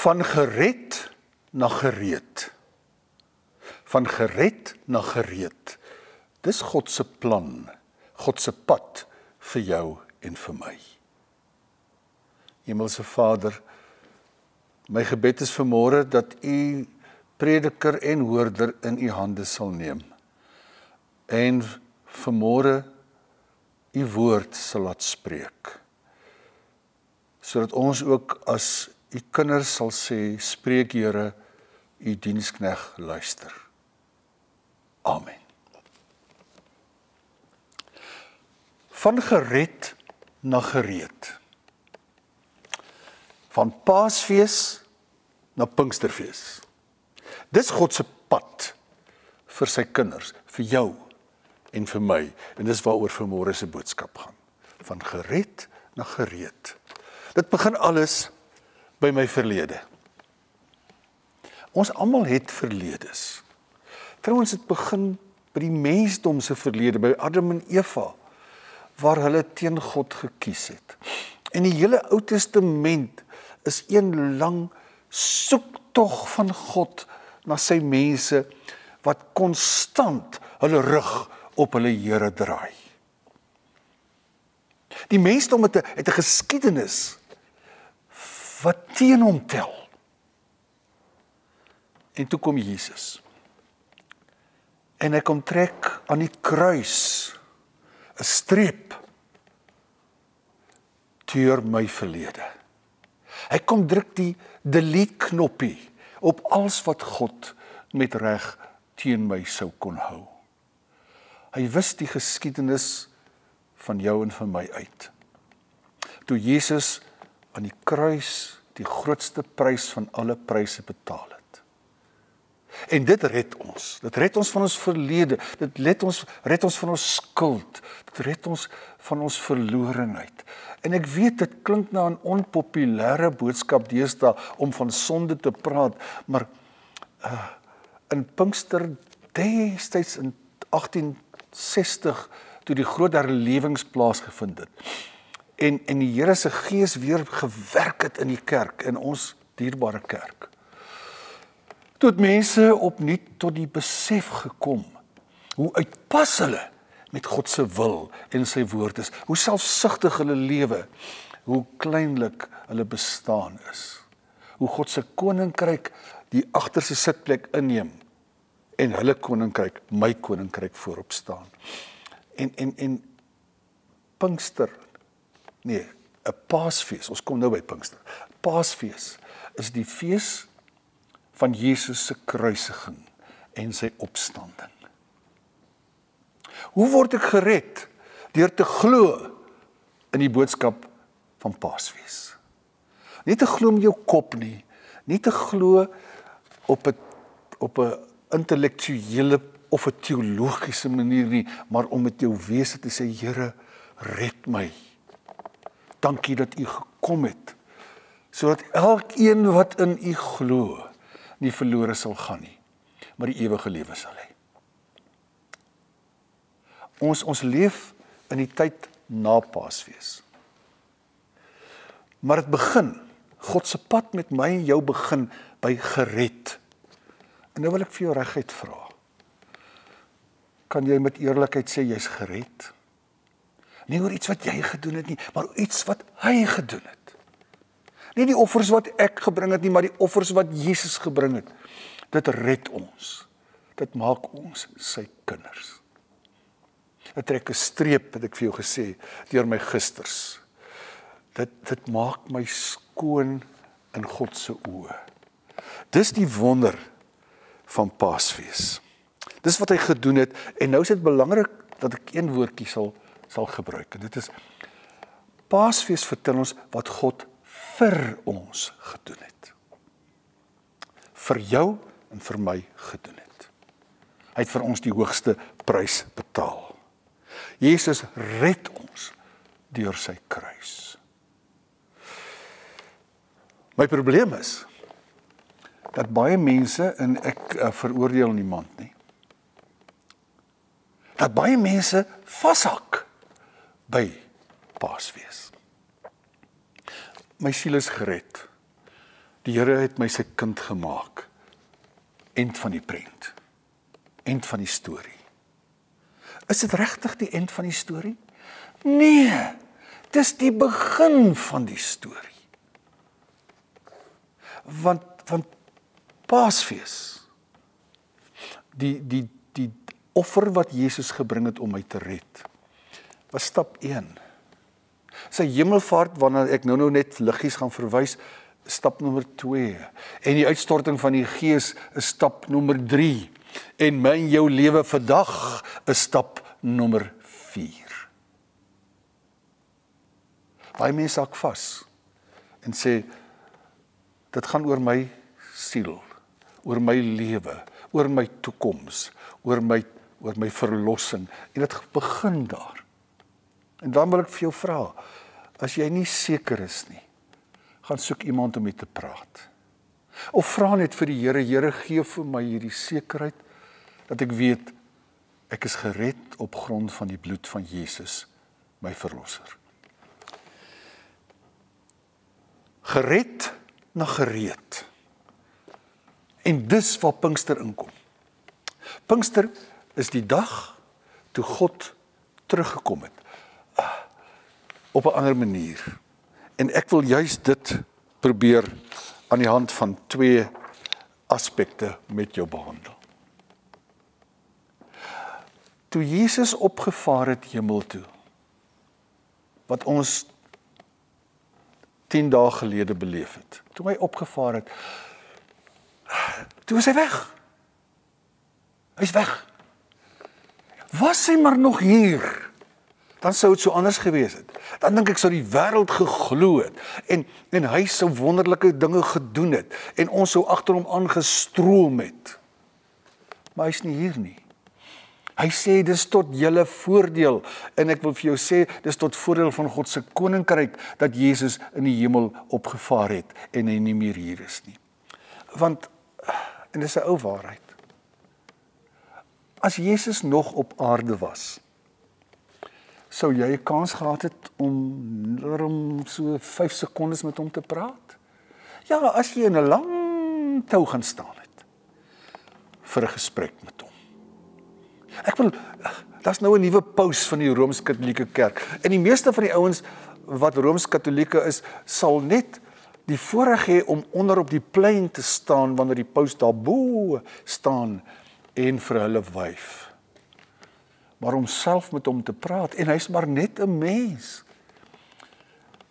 Van gered na gereed. Van gered na gereed. Dis God se plan, God se pad vir jou en vir my. Hemelse Vader, my gebed is vanmôre dat U prediker en hoorder in U hande sal neem. En vanmôre U woord sal laat spreek. Sodat ons ook as U kinders sal sê, spreek Here, U diensknegt luister. Amen. Van gered na gereed. Van Paasfees na Pinksterfees. Dis God se pad vir sy kinders, vir jou en vir my. En dis waaroor vanmôre se boodskap gaan. Van gered na gereed. Dit begin alles by my verlede. Ons almal het verledes. Trouwens, het begin by die mensdom se verlede, by Adam en Eva, waar hulle teen God gekies het. En die hele Ou Testament is een lang soektog van God na sy mense, wat konstant hulle rug op hulle Here draai. Die mensdom het 'n geskiedenis wat teen hom tel. En toe kom Jesus. En hy kom trek aan die kruis 'n streep deur my verlede. Hy kom druk die delete knoppie op alles wat God met reg teen my sou kon hou. Hy wis die geskiedenis van jou en van my uit. Toe Jesus aan die kruis die grootste prys van alle pryse betaal het. En dit red ons. Dit red ons van ons verlede. Dit red ons van ons skuld. Dit red ons van ons verlorenheid. En ek weet, dit klink na 'n onpopulêre boodskap deesdae om van sonde te praat, maar in Pinkster destyds in 1860, toe die groot herlewings plaasgevind het, en die Here se Gees weer gewerk het in die kerk, in ons dierbare kerk. Toe het mense opnuut tot die besef gekom, hoe uitpas hulle met God se wil en sy woord is, hoe selfsugtig hulle lewe, hoe kleinlik hulle bestaan is, hoe God se koninkryk die agterste sitplek inneem, en hulle koninkryk, my koninkryk voorop staan. En Pinkster, nee, 'n Paasfees, ons kom nou by Pinkster. Paasfees is die fees van Jesus se kruisiging en sy opstanding. Hoe word ek gered? Deur te glo in die boodskap van Paasfees. Nie te glo met jou kop nie, nie te glo op 'n intellektuele of 'n teologiese manier nie, maar om met jou wese te sê, Here, red my. Dankie dat U gekom het, sodat elkeen wat in U glo, nie verlore sal gaan nie, maar die ewige lewe sal hê. Ons leef in die tyd na Paasfees. Maar dit begin, God se pad met my en jou begin by gered. En nou wil ek vir jou reguit vra. Kan jy met eerlikheid sê jy's gered? Nie oor iets wat jy gedoen het nie, maar iets wat hy gedoen het. Nie die offers wat ek gebring het nie, maar die offers wat Jesus gebring het. Dit red ons. Dit maak ons sy kinders. Dit trek 'n streep, het ek vir jou gesê, deur my gisters. Dit maak my skoon in God se oë. Dis die wonder van Paasfees. Dis wat hy gedoen het, en nou is dit belangrik dat ek een woordjie sal gebruik. En dit is, Paasfees vertel ons wat God vir ons gedoen het. Vir jou en vir my gedoen het. Hy het vir ons die hoogste prys betaal. Jesus red ons deur sy kruis. My probleem is, dat baie mense, en ek veroordeel niemand nie, dat baie mense vashak by Paasfees. My siel is gered. Die Here het my sy kind gemaak. End van die prent. End van die storie. Is dit regtig die end van die storie? Nee, dis die begin van die storie. Want Paasfees, die offer wat Jesus gebring het om my te red, was stap 1. Sy hemelvaart, waarna ek nou net liggies gaan verwys, stap nommer 2. En die uitstorting van die Gees is stap nommer 3. En my en jou lewe vandag is stap nommer 4. Baie mense hak vas en sê, dit gaan oor my siel, oor my lewe, oor my toekoms, oor my verlossing. En dit begin daar. En dan wil ek vir jou vra, as jy nie seker is nie, gaan soek iemand om mee te praat. Of vra net vir die Here, Here, gee vir my hierdie sekerheid, dat ek weet, ek is gered op grond van die bloed van Jesus, my verlosser. Gered na gereed. En dis waar Pinkster inkom. Pinkster is die dag toe God teruggekom het, op 'n ander manier. En ek wil juist dit probeer aan die hand van 2 aspekte met jou behandel. Toe Jesus opgevaar het hemel toe, wat ons 10 dae gelede beleef het, toe hy opgevaar het, toe is hy weg. Hy's weg. Was hy maar nog hier, dan sou dit so anders gewees het. Dan dink ek sou die wêreld geglo het, en hy sou wonderlike dinge gedoen het, en ons sou agter hom aangestroom het. Maar hy's nie hier nie. Hy sê, dis tot julle voordeel, en ek wil vir jou sê, dis tot voordeel van God se koninkryk, dat Jesus in die hemel opgevaar het, en hy nie meer hier is nie. Want, en dis 'n ou waarheid, as Jesus nog op aarde was, sou jy 'n kans gehad het om so 5 sekondes met hom te praat? Ja, as jy in 'n lang tou gaan staan het, vir 'n gesprek met hom. Ek wil, daar's nou 'n nuwe paus van die Rooms-Katolieke Kerk, en die meeste van die ouens wat Rooms-Katolieke is, sal net die voorreg hê om onder op die plein te staan, wanneer die paus daarbo staan, en vir hulle wyf. Maar om self met hom te praat, en hy's maar net 'n mens,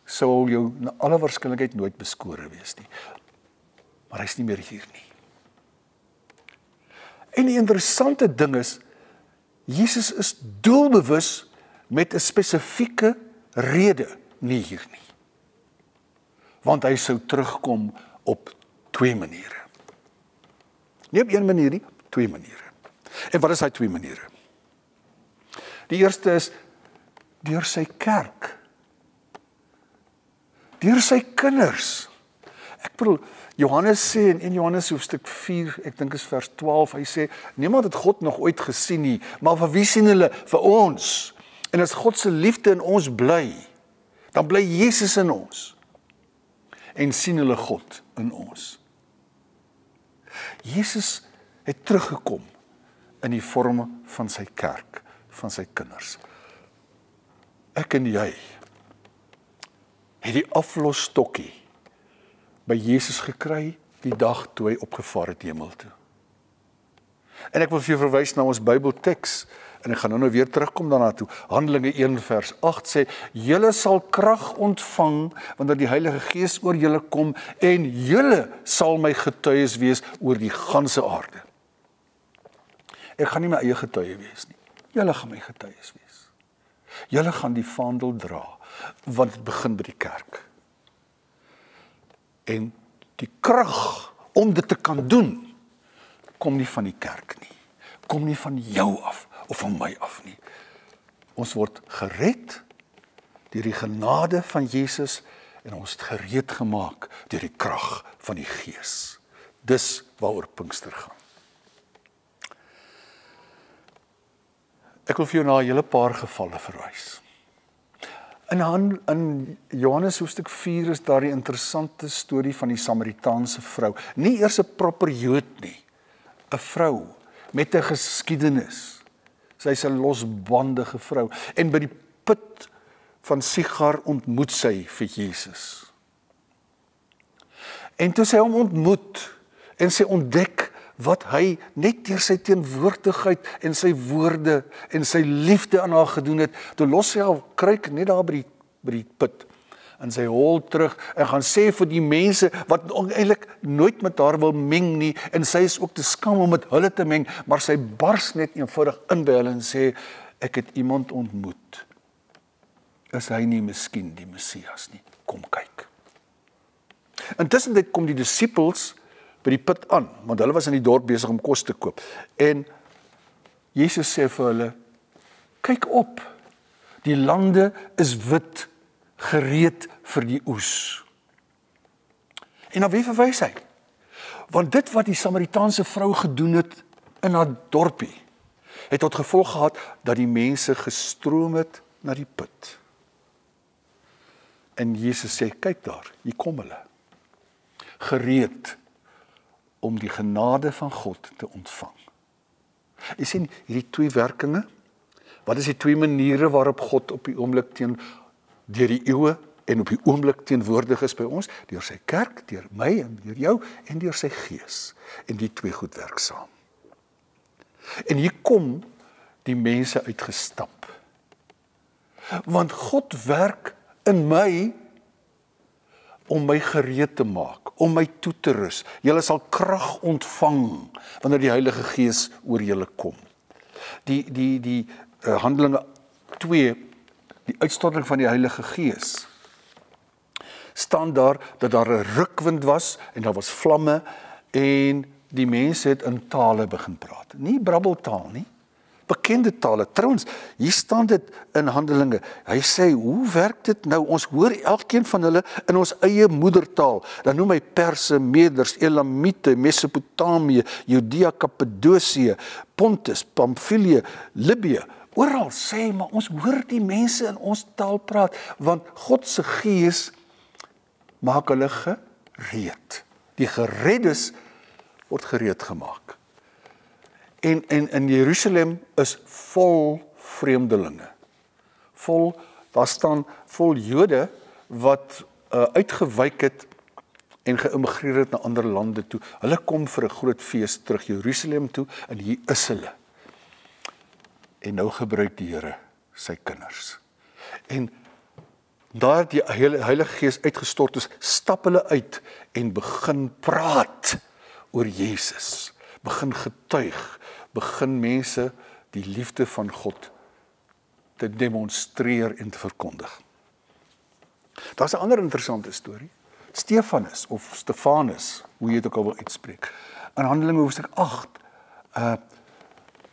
sou jou na alle waarskynlikheid nooit beskore wees nie. Maar hy's nie meer hier nie. En die interessante ding is, Jesus is doelbewus met 'n spesifieke rede nie hier nie. Want hy sou terugkom op 2 maniere. Nie op 1 manier nie, 2 maniere. En wat is hy 2 maniere? Die eerste is deur sy kerk. Deur sy kinders. Ek bedoel, Johannes sê in 1 Johannes hoofstuk 4, ek dink is vers 12, hy sê, niemand het God nog ooit gesien nie, maar vir wie sien hulle? Vir ons. En as God se liefde in ons bly, dan bly Jesus in ons. En sien hulle God in ons. Jesus het teruggekom in die vorm van sy kerk, van sy kinders. Ek en jy het die aflosstokkie by Jesus gekry die dag toe hy opgevaar het hemel toe. En ek wil vir jou verwys na ons Bybelteks, en ek gaan nou weer terugkom daarna toe. Handelinge 1 vers 8 sê, julle sal krag ontvang, wanneer die Heilige Gees oor julle kom, en julle sal my getuies wees oor die ganse aarde. Ek gaan nie my eie getuie wees nie. Julle gaan my getuies wees. Julle gaan die vaandel dra, want dit begin by die kerk. En die krag om dit te kan doen, kom nie van die kerk nie. Kom nie van jou af, of van my af nie. Ons word gered deur die genade van Jesus, en ons het gereed gemaak deur die krag van die Gees. Dis waaroor Pinkster gaan. Ek wil vir jou na 'n hele paar gevalle verwys. In Johannes hoofstuk 4 is daar die interessante storie van die Samaritaanse vrou. Nie eers 'n proper Jood nie, 'n vrou met 'n geskiedenis. Sy is 'n losbandige vrou. En by die put van Sigar ontmoet sy vir Jesus. En toe sy hom ontmoet, en sy ontdek wat hy net deur sy teenwoordigheid en sy woorde en sy liefde aan haar gedoen het, toe los sy haar kruik net daar by die put, en sy hol terug en gaan sê vir die mense wat eintlik nooit met haar wil meng nie, en sy is ook te skam om met hulle te meng, maar sy bars net eenvoudig in by hulle en sê, ek het iemand ontmoet. Is hy nie miskien die Messias nie? Kom kyk. Intussen kom die disippels by die put aan, want hulle was in die dorp besig om kos te koop. En Jesus sê vir hulle, kyk op, die lande is wit, gereed vir die oes. En na wie verwys hy? Want dit wat die Samaritaanse vrou gedoen het in haar dorpie, het tot gevolg gehad dat die mense gestroom het na die put. En Jesus sê, kyk daar, hier kom hulle, gereed om die genade van God te ontvang. Jy sien, hierdie twee werkinge, wat is die twee maniere waarop God op die oomblik deur die eeue en op die oomblik teenwoordig is by ons? Deur sy kerk, deur my en deur jou, en deur sy gees. En die twee goed werk saam. En hier kom die mense uitgestap. Want God werk in my om my gereed te maak, om my toe te rus. Julle sal krag ontvang wanneer die Heilige Gees oor julle kom. Die Handelinge 2, die uitstorting van die Heilige Gees, staan daar dat daar 'n rukwind was en daar was vlamme en die mense het in tale begin praat. Nie brabbeltaal nie, bekende tale. Trouwens, hier staan dit in Handelinge. Hy sê, hoe werk dit nou? Ons hoor elkeen van hulle in ons eie moedertaal. Dan noem hy Perse, Meders, Elamite, Mesopotamië, Judea, Kappadosie, Pontus, Pamfilië, Libië. Oral sê, maar ons hoor die mense in ons taal praat, want God se Gees maak hulle gereed. Die gereddes word gereed gemaak. En in Jerusalem is vol vreemdelinge. Daar staan vol Jode wat uitgewyk het en geïmmigreer het na ander lande toe. Hulle kom vir 'n groot fees terug Jerusalem toe en hier is hulle. En nou gebruik die Here sy kinders. En daar die Heilige Gees uitgestort is, stap hulle uit en begin praat oor Jesus. Begin getuig, begin mense die liefde van God te demonstreer en te verkondig. Daar's 'n ander interessante storie. Stefanus of Stefanus, hoe jy dit ook al wil uitspreek. In Handelinge hoofstuk 8,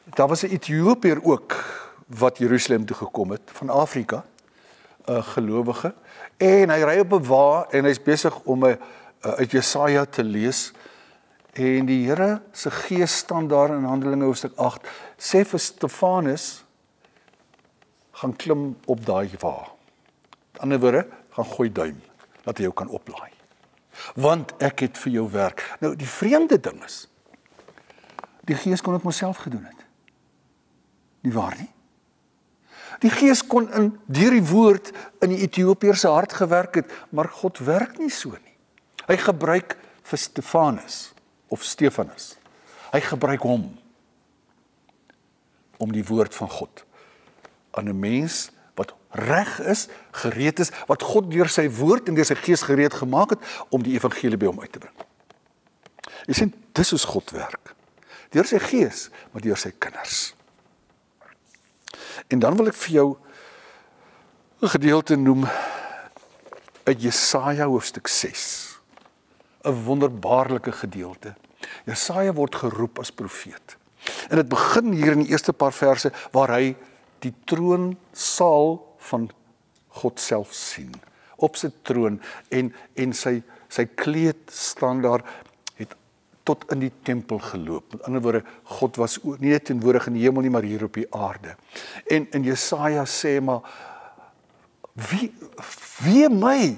daar was 'n Ethiopiër ook wat Jerusalem toe gekom het van Afrika, 'n gelowige, en hy ry op 'n wa en hy's besig om uit Jesaja te lees. En die Here se Gees staan daar in Handelinge hoofstuk 8, sê vir Stefanus, gaan klim op daai wa. Met ander woorde, gaan gooi duim, dat hy jou kan oplaai. Want ek het vir jou werk. Nou, die vreemde ding is, die Gees kon dit myself gedoen het. Nie waar nie? Die Gees kon deur die woord in die Ethiopiër se hart gewerk het, maar God werk nie so nie. Hy gebruik vir Stefanus, of Stefanus. Hy gebruik hom om die woord van God aan 'n mens wat reg is, gereed is, wat God deur sy woord en deur sy Gees gereed gemaak het om die evangelie by hom uit te bring. Jy sien, dis hoe God werk. Deur sy Gees, maar deur sy kinders. En dan wil ek vir jou 'n gedeelte noem uit Jesaja hoofstuk 6. 'n wonderbaarlike gedeelte. Jesaja word geroep as profeet. En dit begin hier in die eerste paar verse waar hy die troonsaal van God self sien. Op sy troon en sy kleed staan daar, het tot in die tempel geloop. Met ander woorde, God was nie net teenwoordig in die hemel nie, maar hier op die aarde. En Jesaja sê maar, Wie my?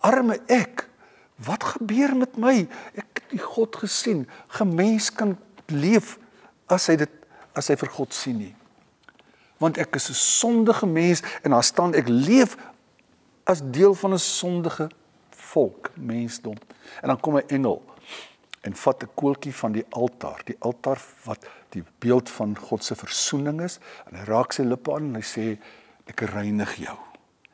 Arme ek. Wat gebeur met my? Ek het die God gesien. Geen mens kan leef as hy vir God sien nie. Want ek is 'n sondige mens en daar staan ek leef as deel van 'n sondige volk, mensdom. En dan kom 'n engel en vat 'n koeltjie van die altaar wat die beeld van God se versoening is, en hy raak sy lippe aan en hy sê, ek reinig jou.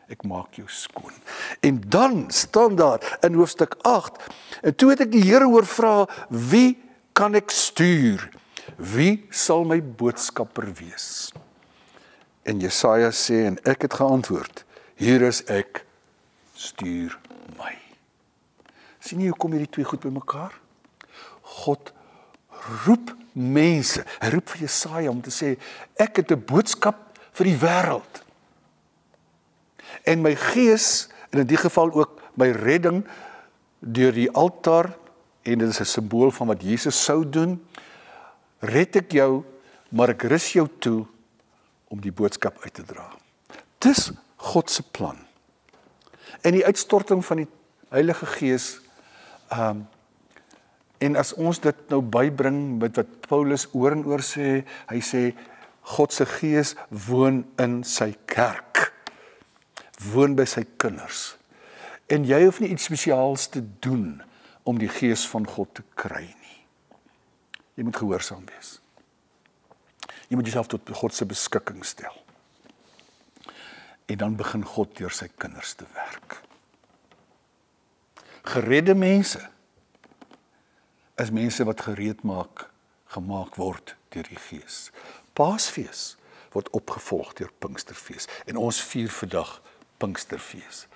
Ek maak jou skoon. En dan staan daar in hoofstuk 8, en toe het ek die Here hoor vra, wie kan ek stuur? Wie sal my boodskapper wees? En Jesaja sê, en ek het geantwoord, hier is ek, stuur my. Sien jy hoe kom hierdie twee goed by mekaar? God roep mense, hy roep vir Jesaja om te sê, ek het 'n boodskap vir die wêreld. En my gees, en in die geval ook my redding, deur die altaar, en dit is 'n simbool van wat Jesus sou doen, red ek jou, maar ek rus jou toe, om die boodskap uit te dra. Dis God se plan. En die uitstorting van die Heilige Gees, en as ons dit nou bybring met wat Paulus oor en oor sê, hy sê, God se Gees woon in sy kerk, woon by sy kinders. En jy hoef nie iets spesiaals te doen, om die Gees van God te kry nie. Jy moet gehoorsaam wees. Jy moet jouself tot God se beskikking stel. En dan begin God deur sy kinders te werk. Geredde mense is mense wat gemaak word deur die Gees. Paasfees word opgevolg deur Pinksterfees. En ons vier vandag Pinksterfees.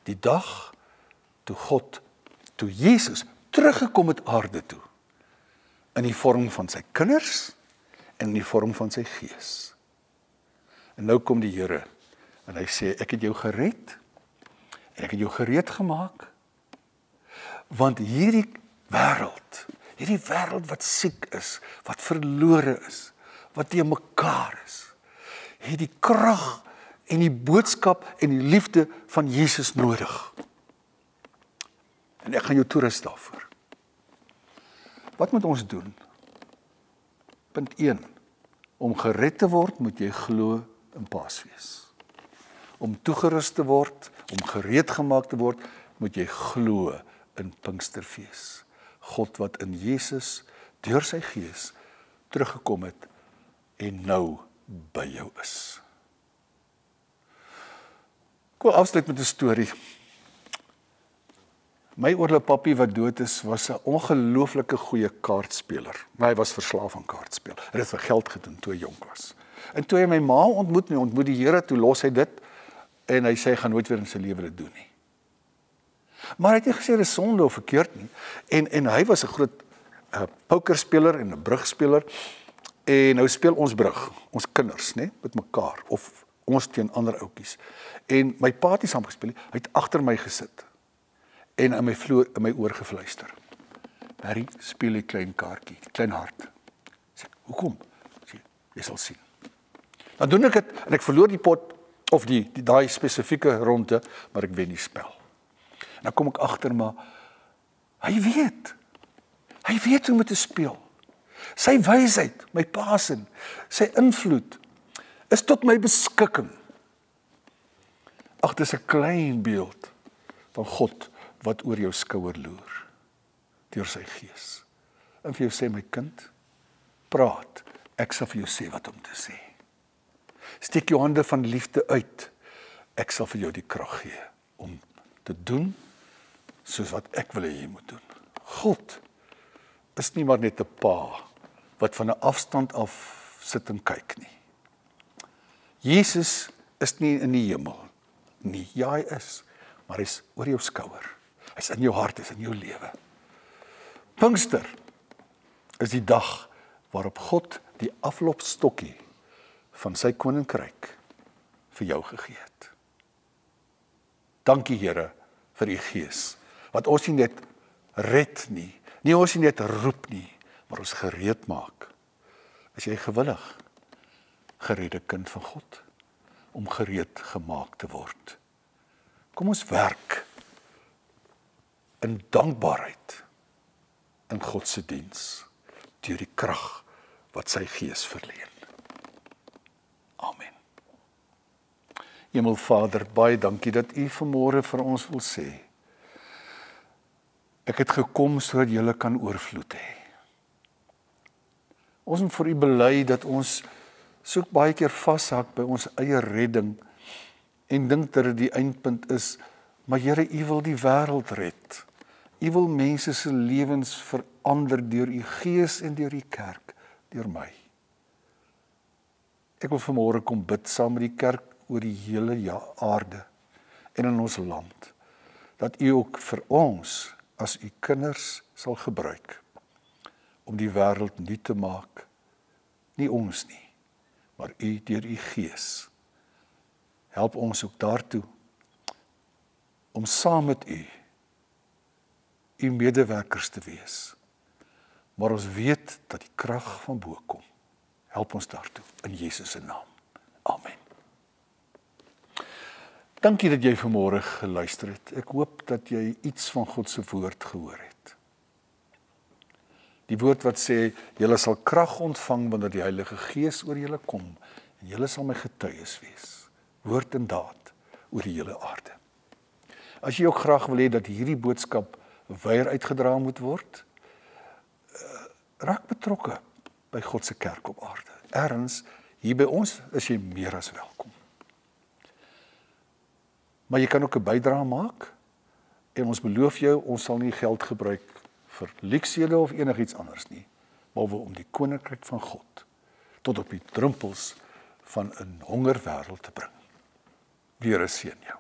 Die dag toe Jesus teruggekom het aarde toe, in die vorm van sy kinders, en in die vorm van sy Gees. En nou kom die Here, en hy sê, ek het jou gered, en ek het jou gereed gemaak, want hierdie wêreld wat siek is, wat verlore is, wat teen mekaar is, het die krag en die boodskap en die liefde van Jesus nodig. En ek gaan jou toerus daarvoor. Wat moet ons doen? Punt 1. Om gered te word, moet jy glo in Paasfees. Om toegerus te word, om gereed gemaak te word, moet jy glo in Pinksterfees. God wat in Jesus, deur sy Gees, teruggekom het, en nou by jou is. Ek wil afsluit met 'n storie. My oorlepappie wat dood is, was 'n ongelooflike goeie kaartspeler. Maar hy was verslaaf aan kaartspel. Hy het vir geld gedoen toe hy jonk was. En toe hy my ma ontmoet die Here, toe los hy dit, en hy sê, hy gaan nooit weer in sy lewe dit doen nie. Maar hy het nie gesê, dit is sonde of verkeerd nie. En hy was 'n groot pokerspeler en 'n brugspeler, en nou speel ons brug, ons kinders, met mekaar, of ons teen ander ouetjies. En my pa het nie saam gespeel nie, hy het agter my gesit, en in my oor gefluister. Harry, speel die klein kaartjie, klein hart. Sê, hoekom? Sê, jy sal sien. Dan doen ek dit, en ek verloor die pot, of daai spesifieke ronde, maar ek wen die spel. En dan kom ek agter, maar hy weet hoe om te speel. Sy wysheid, my pa se, sy invloed, is tot my beskikking. Ag, dis 'n klein beeld van God, wat oor jou skouer loer, deur sy Gees. En vir jou sê, my kind, praat, ek sal vir jou sê wat om te sê. Steek jou hande van liefde uit, ek sal vir jou die krag gee, om te doen, soos wat ek wil hê jy moet doen. God is nie maar net 'n pa, wat van 'n afstand af sit en kyk nie. Jesus is nie in die hemel nie, ja hy is, maar hy is oor jou skouer. Hy is in jou hart, hy is in jou lewe. Pinkster is die dag waarop God die aflopstokkie van sy koninkryk vir jou gegee het. Dankie Here vir u Gees, wat ons nie net red nie, ons nie net roep nie, maar ons gereed maak. Is jy gewillig, geredde kind van God, om gereed gemaak te word. Kom ons werk in dankbaarheid in God se diens, deur die krag wat sy Gees verleen. Amen. Hemelvader, baie dankie dat U vanmôre vir ons wil sê, ek het gekom sodat julle kan oorvloed hê. Ons moet vir U bely dat ons so baie keer vashak by ons eie redding en dink dat dit die eindpunt is, maar Here, U wil die wêreld red. U wil mense se lewens verander deur U Gees en deur U kerk, deur my. Ek wil vanmôre kom bid saam met die kerk oor die hele aarde en in ons land, dat U ook vir ons as U kinders sal gebruik om die wêreld nuut te maak, nie ons nie, maar U deur U Gees. Help ons ook daartoe om saam met U medewerkers te wees. Maar ons weet dat die krag van bo kom. Help ons daartoe in Jesus se naam. Amen. Dankie dat jy vanmôre geluister het. Ek hoop dat jy iets van God se woord gehoor het. Die woord wat sê, julle sal krag ontvang wanneer die Heilige Gees oor julle kom en julle sal my getuies wees. Woord en daad oor die hele aarde. As jy ook graag wil hê dat hierdie boodskap weer uitgedra moet word, raak betrokke by God se kerk op aarde. Ergens hier by ons is jy meer as welkom. Maar jy kan ook 'n bydrae maak en ons beloof jou, ons sal nie geld gebruik vir luksede of enigiets anders nie, maar om die koninkryk van God tot op die drempels van 'n hongerwêreld te bring. Die Here seën jou.